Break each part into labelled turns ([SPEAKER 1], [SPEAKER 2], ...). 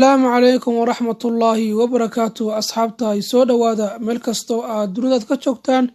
[SPEAKER 1] السلام عليكم ورحمة الله وبركاته أصحابتي سو دوادا meel kasto aad dunida ka joogtaan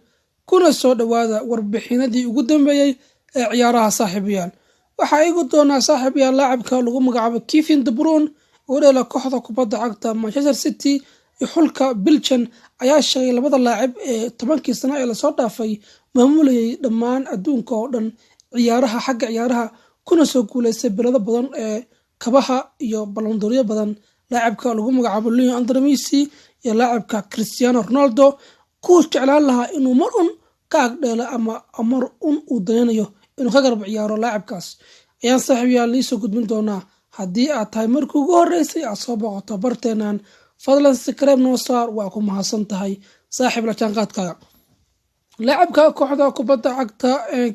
[SPEAKER 1] kuna soo dhawaada warbixinadii ugu dambeeyay ee ciyaaraha saaxiibayaal waxa igu doona saaxiibayaal laacibka lagu magacaabo Kevin De Bruyne oo dheela kooxda kubadda cagta Manchester City iyo xulka Belgium ayaa sheegay labada laacib ee 10kii sano ee la soo dhaafay maamulayay dhammaan adduunka oo dhan ciyaaraha xagga ciyaaraha kuna soo guuleystay bilado badan ee kabaha iyo balondoriyo badan laacibka lagu magacaabo Lionel Messi iyo laacibka Cristiano Ronaldo ku jeclaan lahaa inuu mar un ka agdheelo ama mar un uu daynayo inuu ka garab ciyaaro laacibkaas ayaan saaxiibayaal soo gudbin doonaa haddii aad tahay markii ugu horeysay aad soo boqoto barteenan fadlan subscribe noo saar waa ku mahadsan tahay saaxiib la jaanqaadkaaga laacibka kooxda kubadda cagta ee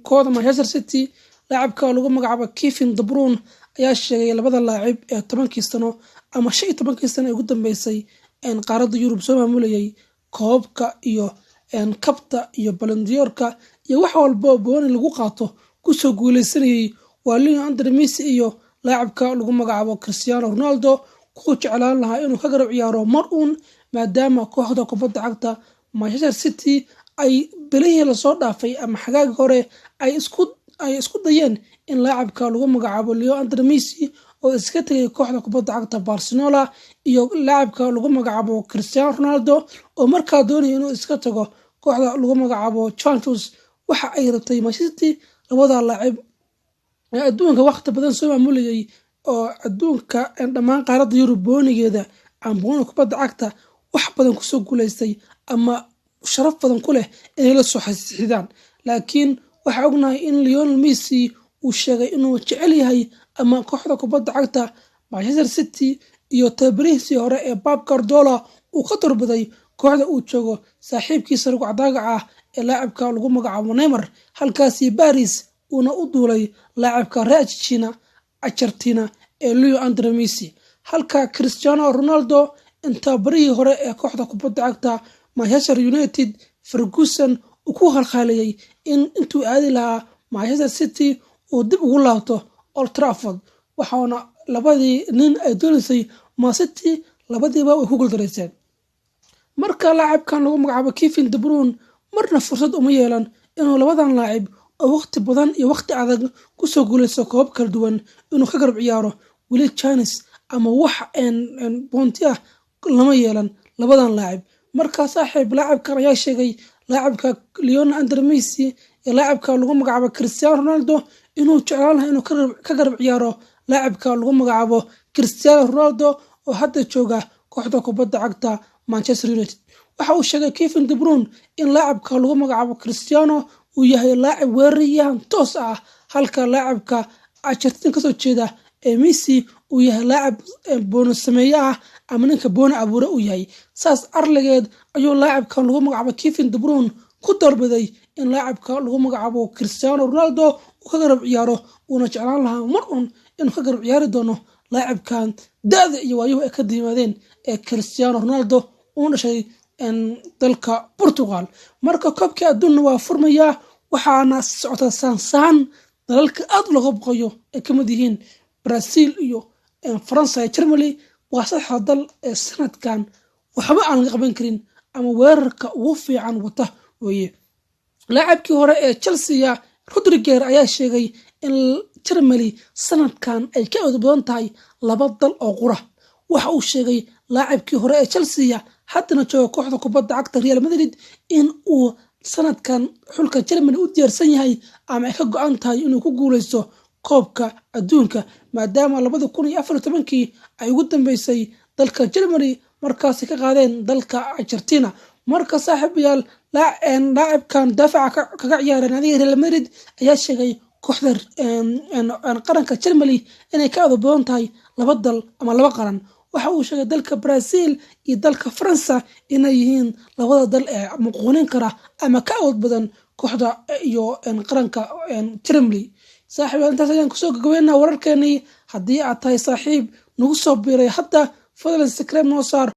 [SPEAKER 1] kooxda Manchester City laacibka lagu magacaabo Kevin De Bruyne ayaa sheegay labada laacib ee 10kii sano ama 15kii sano ugu dambeysay in qaaradda Yurub soo maamulayay koobka iyo kabta iyo balondiyorka iyo wax walba oo booni lagu qaato ku soo guuleysanayay waa Lionel Messi iyo laacibka lagu magacaabo Cristiano Ronaldo ku jeclaan lahaa inuu ka garab ciyaaro mar uun maadaama kooxda kubadda cagta Manchester City ay bilihii la soo dhaafay ama xagaag hore ay isku dayeen in laacibka lagu magacaabo Lionel Messi oo iska tagay kooxda kubadda cagta Barcelona iyo laacibka lagu magacaabo Cristiano Ronaldo oo markaa doonay inuu iska tago kooxda lagu magacaabo Juventus waxa ay rabtay Manchester City labada laacib ee adduunka waqti badan soo maamulayay oo adduunka dhammaan qaaradda Yurub boonigeeda aan booni kubadda cagta wax badan ku soo guuleystay ama sharaf badan ku leh inay la soo xidhaan laakiin waxa ognahay in Lionel Messi uu sheegay inuu jecel yahay ama kooxda kubadda cagta Manchester City iyo tabarihiisii hore ee Pep Guardiola uu ka darbaday kooxda uu joogo saaxiibkiisa lagu cadaaga ah ee laacibka lagu magacaabo Neymar halkaasi Paris una u duulay laacibka Argentina ee Lionel Messi halka Cristiano Ronaldo inta barihii hore ee kooxda kubadda cagta Manchester United Ferguson uu ku halqaalayay intuu aadi lahaa Manchester City oo dib ugu laabto Old Trafford waxaana labadii nin ay doonaysay Man City labadiiba way ku guuldareysteen marka laacibkan lagu magacaabo Kevin De Bruyne marna fursad uma yeelan inuu labadan laacib oo waqti badan iyo waqti adag ku soo guuleysto koob kala duwan inuu ka garab ciyaaro wili chance ama wax boonti ah lama yeelan labadan laacib marka saaxiib laacibkan ayaa sheegay laacibka Lionel Messi iyo laacibka lagu magacaabo Cristiano Ronaldo inuu jeclaan lahaa inuu ka garab ciyaaro laacibka lagu magacaabo Cristiano Ronaldo oo hadda jooga kooxda kubadda cagta Manchester United waxa uu sheegay Kevin De Bruyne in laacibka lagu magacaabo Cristiano uu yahay laacib weeraryahan toos ah halka laacibka Argentina ka soo jeeda ee Messi uu yahay laacib bonus sameeya ah ama ninka boona abuura uu yahay saas arligeed ayuu laacibkan lagu magacaabo Kevin De Bruyne ku darbaday in laacibka lagu magacaabo Cristiano Ronaldo uu ka garab ciyaaro una jeclaan lahaa mar un inuu ka garab ciyaari doono laacibkan da'da iyo waayuhu ay ka diimaadeen ee Cristiano Ronaldo uu dhashay dalka Portugal marka koobkii adduunka waa furmaya waxaana socota saan dalalka aad looga boqoyo ay ka mid yihiin Brazil iyo France iyo Germany waa saddexda dal ee sanadkan waxba aan laga qaban karin ama weerarka ugu fiican wata weeye laacibkii hore ee Chelsea Rodriguez ayaa sheegay in Germany sanadkan ay ka awood badan tahay laba dal oo qura waxa uu sheegay laacibkii hore ee Chelsea haddana jooga kooxda kubadda cagta Real Madrid in uu sanadkan xulka Germany u diyaarsan yahay ama ay ka go'an tahay inuu ku guuleysto koobka adduunka maadaama 2014kii ay ugu dambeysay dalka Germany markaas ka qaadeen dalka Argentina marka saaxiibayaal laacibkan daafaca kaga ciyaaray naadiga Real Madrid ayaa sheegay kooxda qaranka Germany inay ka awood badan tahay laba dal ama laba qaran waxa uu sheegay dalka Brazil iyo dalka France inay yihiin labada dal ee muqoonin kara ama ka awood badan kooxda iyo qaranka Germany saaxiibayaal intaas ayaan kusoo gabagabeynaa wararkeennii haddii aad tahay saaxiib nagu soo biiray hadda fadlan subscribe noo saar